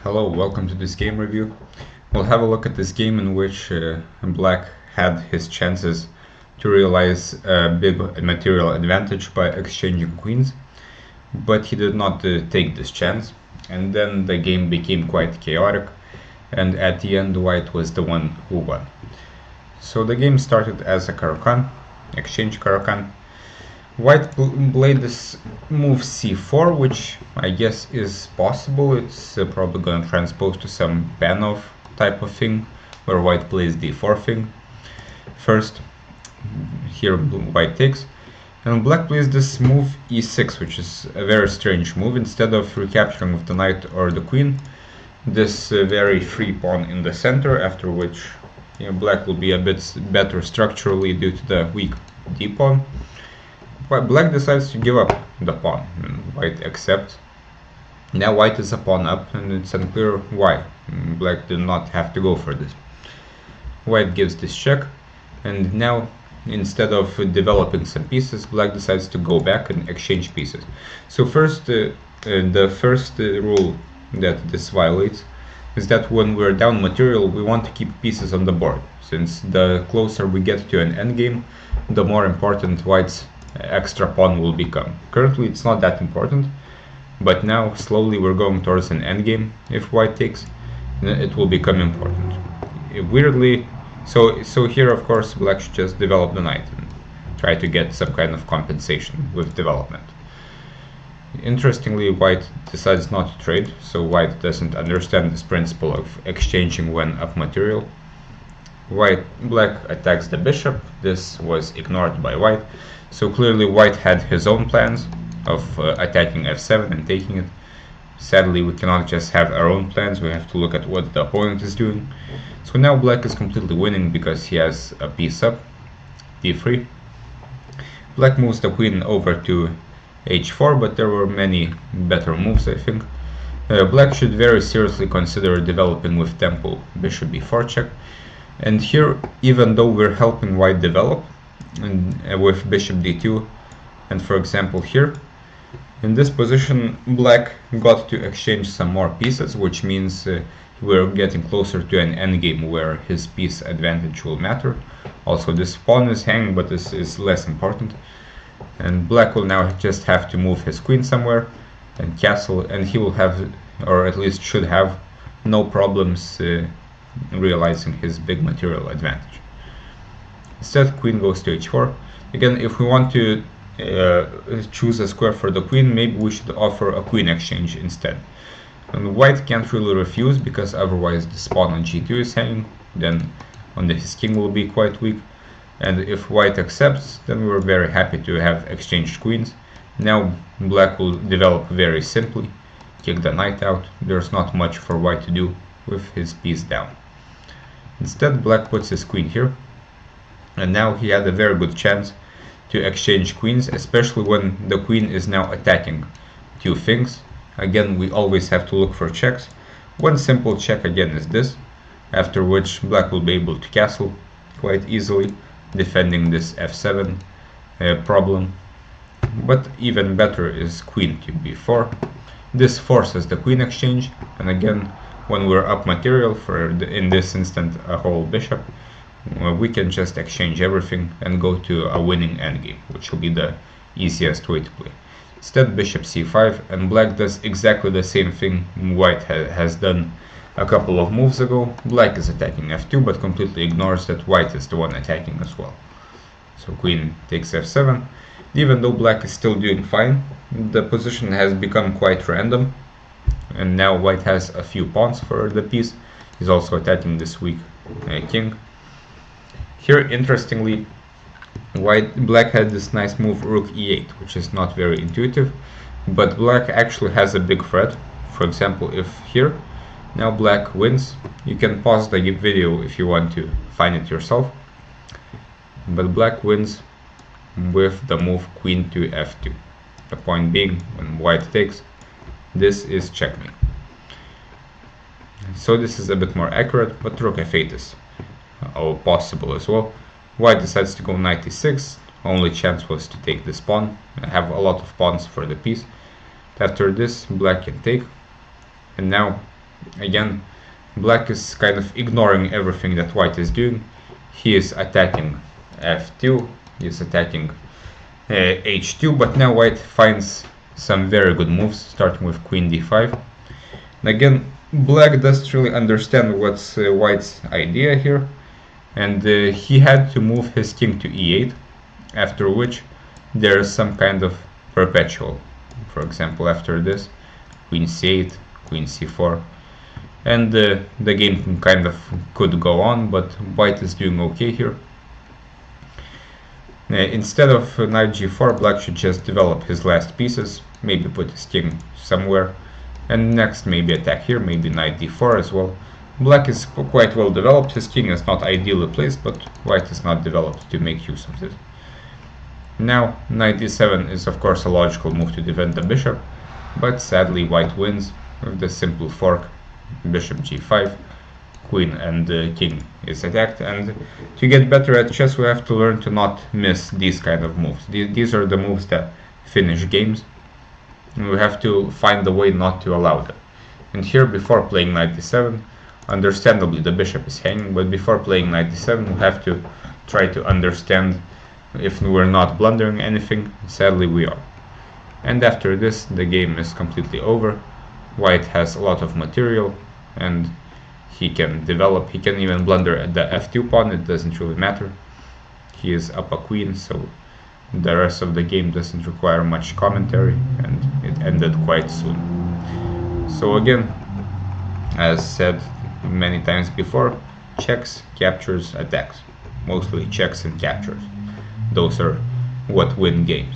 Hello, welcome to this game review. We'll have a look at this game in which Black had his chances to realize a big material advantage by exchanging queens, but he did not take this chance, and then the game became quite chaotic, and at the end White was the one who won. So the game started as a Caro-Kann, exchange Caro-Kann. White played this move c4, which I guess is possible. It's probably going to transpose to some Panov type of thing, where White plays d4 thing. First, here White takes, and Black plays this move e6, which is a very strange move. Instead of recapturing with the knight or the queen, this very free pawn in the center, after which Black will be a bit better structurally due to the weak d-pawn. Black decides to give up the pawn, and White accepts. Now White is a pawn up, and it's unclear why. Black did not have to go for this. White gives this check, and now instead of developing some pieces, Black decides to go back and exchange pieces. So first, the first rule that this violates is that when we're down material, we want to keep pieces on the board, since the closer we get to an endgame, the more important White's extra pawn will become. Currently it's not that important, but now slowly we're going towards an endgame. If White takes, it will become important. Weirdly, so here of course Black should just develop the knight and try to get some kind of compensation with development. Interestingly, White decides not to trade, so White doesn't understand this principle of exchanging when up material. Black attacks the bishop. This was ignored by White, so clearly White had his own plans of attacking f7 and taking it. Sadly, we cannot just have our own plans, we have to look at what the opponent is doing. So now Black is completely winning because he has a piece up, d3. Black moves the queen over to h4, but there were many better moves, I think. Black should very seriously consider developing with tempo bishop b4 check. And here, even though we're helping White develop and with bishop d2, and for example here, in this position Black got to exchange some more pieces, which means we're getting closer to an endgame where his piece advantage will matter. Also, this pawn is hanging, but this is less important, and Black will now just have to move his queen somewhere and castle, and he will have, or at least should have, no problems realizing his big material advantage. Instead, queen goes to h4. Again, if we want to choose a square for the queen, maybe we should offer a queen exchange instead. And White can't really refuse, because otherwise this pawn on g2 is hanging, then his king will be quite weak. And if White accepts, then we're very happy to have exchanged queens. Now Black will develop very simply, kick the knight out. There's not much for White to do with his piece down. Instead, Black puts his queen here, and now he had a very good chance to exchange queens, especially when the queen is now attacking two things. Again, we always have to look for checks. One simple check again is this, after which Black will be able to castle quite easily, defending this f7 problem. But even better is queen to b4. This forces the queen exchange, and again, when we're up material, in this instant a whole bishop, we can just exchange everything and go to a winning endgame, which will be the easiest way to play. Instead, bishop c5, and Black does exactly the same thing White has done a couple of moves ago. Black is attacking f2, but completely ignores that White is the one attacking as well. So queen takes f7. Even though Black is still doing fine, the position has become quite random, and now White has a few pawns for the piece. He's also attacking this weak king. Here, interestingly, Black had this nice move rook e8, which is not very intuitive, but Black actually has a big threat. For example, if here, now Black wins. You can pause the video if you want to find it yourself. But Black wins with the move queen to f2. The point being, when White takes, this is checkmate. So this is a bit more accurate, but rook f8 is possible as well. White decides to go knight e6. Only chance was to take this pawn. I have a lot of pawns for the piece. After this, Black can take, and now Again, black is kind of ignoring everything that white is doing. He is attacking f2, he is attacking h2, but now white finds some very good moves, starting with queen d5. And again, black doesn't really understand what's white's idea here, and he had to move his king to e8, after which there is some kind of perpetual. For example, after this, queen c8, queen c4, and the game kind of could go on, but white is doing okay here. Instead of knight g4, black should just develop his last pieces, maybe put his king somewhere, and next maybe attack here, maybe knight d4 as well. Black is quite well developed, his king is not ideally placed, but white is not developed to make use of this. Now knight d7 is of course a logical move to defend the bishop, but sadly white wins with the simple fork, bishop g5, queen and king is attacked. And to get better at chess we have to learn to not miss these kind of moves. These are the moves that finish games, and we have to find a way not to allow them. And here, before playing knight d7, understandably the bishop is hanging, but before playing knight d7 we have to try to understand if we're not blundering anything. Sadly we are. And after this the game is completely over. White has a lot of material and he can develop, he can even blunder at the f2 pawn, it doesn't really matter. He is up a queen, so the rest of the game doesn't require much commentary, and it ended quite soon. So again, as said many times before, checks, captures, attacks. Mostly checks and captures. Those are what win games.